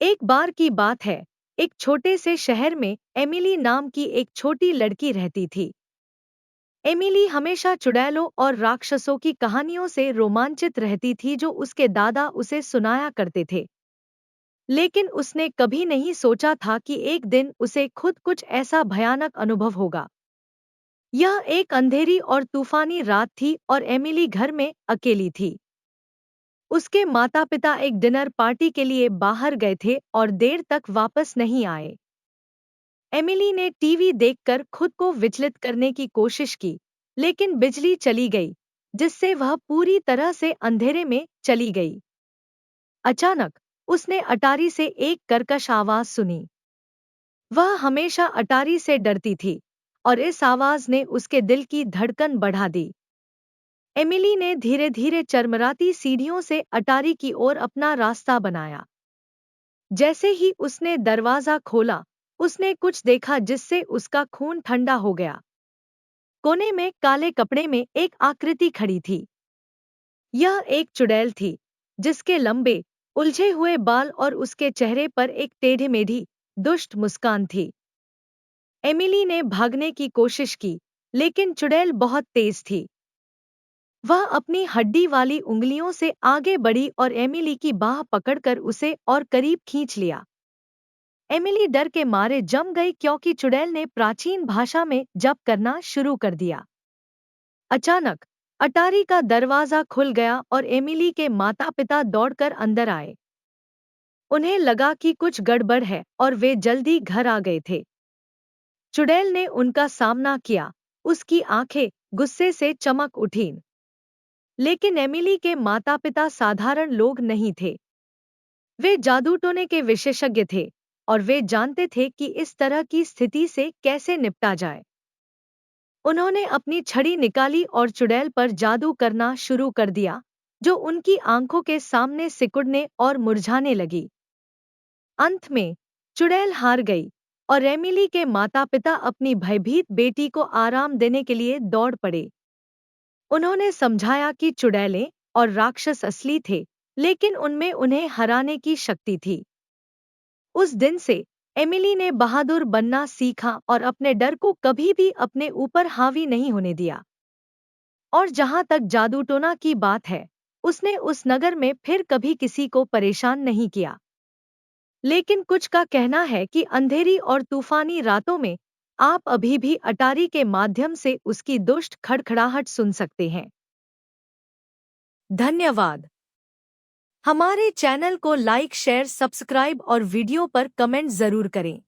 एक बार की बात है, एक छोटे से शहर में एमिली नाम की एक छोटी लड़की रहती थी। एमिली हमेशा चुड़ैलों और राक्षसों की कहानियों से रोमांचित रहती थी जो उसके दादा उसे सुनाया करते थे। लेकिन उसने कभी नहीं सोचा था कि एक दिन उसे खुद कुछ ऐसा भयानक अनुभव होगा। यह एक अंधेरी और तूफानी रात थी और एमिली घर में अकेली थी। उसके माता-पिता एक डिनर पार्टी के लिए बाहर गए थे और देर तक वापस नहीं आए। एमिली ने टीवी देखकर खुद को विचलित करने की कोशिश की, लेकिन बिजली चली गई, जिससे वह पूरी तरह से अंधेरे में चली गई। अचानक, उसने अटारी से एक कर्कश आवाज सुनी। वह हमेशा अटारी से डरती थी, और इस आवाज ने उसके दिल की धड़कन बढ़ा दी। एमिली ने धीरे-धीरे चरमराती सीढ़ियों से अटारी की ओर अपना रास्ता बनाया। जैसे ही उसने दरवाजा खोला, उसने कुछ देखा जिससे उसका खून ठंडा हो गया। कोने में काले कपड़े में एक आकृति खड़ी थी। यह एक चुड़ैल थी, जिसके लंबे, उलझे हुए बाल और उसके चेहरे पर एक टेढ़ी-मेढ़ी, दुष्ट मुस्कान थी। एमिली ने भागने की कोशिश की, लेकिन चुड़ैल बहुत तेज थी। वह अपनी हड्डी वाली उंगलियों से आगे बढ़ी और एमिली की बाह पकड़कर उसे और करीब खींच लिया। एमिली डर के मारे जम गई क्योंकि चुड़ैल ने प्राचीन भाषा में जप करना शुरू कर दिया। अचानक, अटारी का दरवाजा खुल गया और एमिली के माता-पिता दौड़कर अंदर आए। उन्हें लगा कि कुछ गड़बड़ है और वे जल्दी घर आ गए थे। चुड़ैल ने उनका सामना किया, उसकी आंखें गुस्से से चमक उठीं। लेकिन एमिली के माता-पिता साधारण लोग नहीं थे। वे जादू-टोने के विशेषज्ञ थे, और वे जानते थे कि इस तरह की स्थिति से कैसे निपटा जाए। उन्होंने अपनी छड़ी निकाली और चुड़ैल पर जादू करना शुरू कर दिया, जो उनकी आंखों के सामने सिकुड़ने और मुरझाने लगी। अंत में, चुड़ैल हार गई, और एमिली के माता-पिता अपनी भयभीत बेटी को आराम देने के लिए दौड़ पड़े। उन्होंने समझाया कि चुड़ैलें और राक्षस असली थे, लेकिन उनमें उन्हें हराने की शक्ति थी। उस दिन से एमिली ने बहादुर बनना सीखा और अपने डर को कभी भी अपने ऊपर हावी नहीं होने दिया। और जहां तक जादू-टोना की बात है, उसने उस नगर में फिर कभी किसी को परेशान नहीं किया। लेकिन कुछ का कहना है कि अंधेरी और तूफानी रातों में आप अभी भी अटारी के माध्यम से उसकी दुष्ट खड़खड़ाहट सुन सकते हैं। धन्यवाद। हमारे चैनल को लाइक, शेयर, सब्सक्राइब और वीडियो पर कमेंट जरूर करें।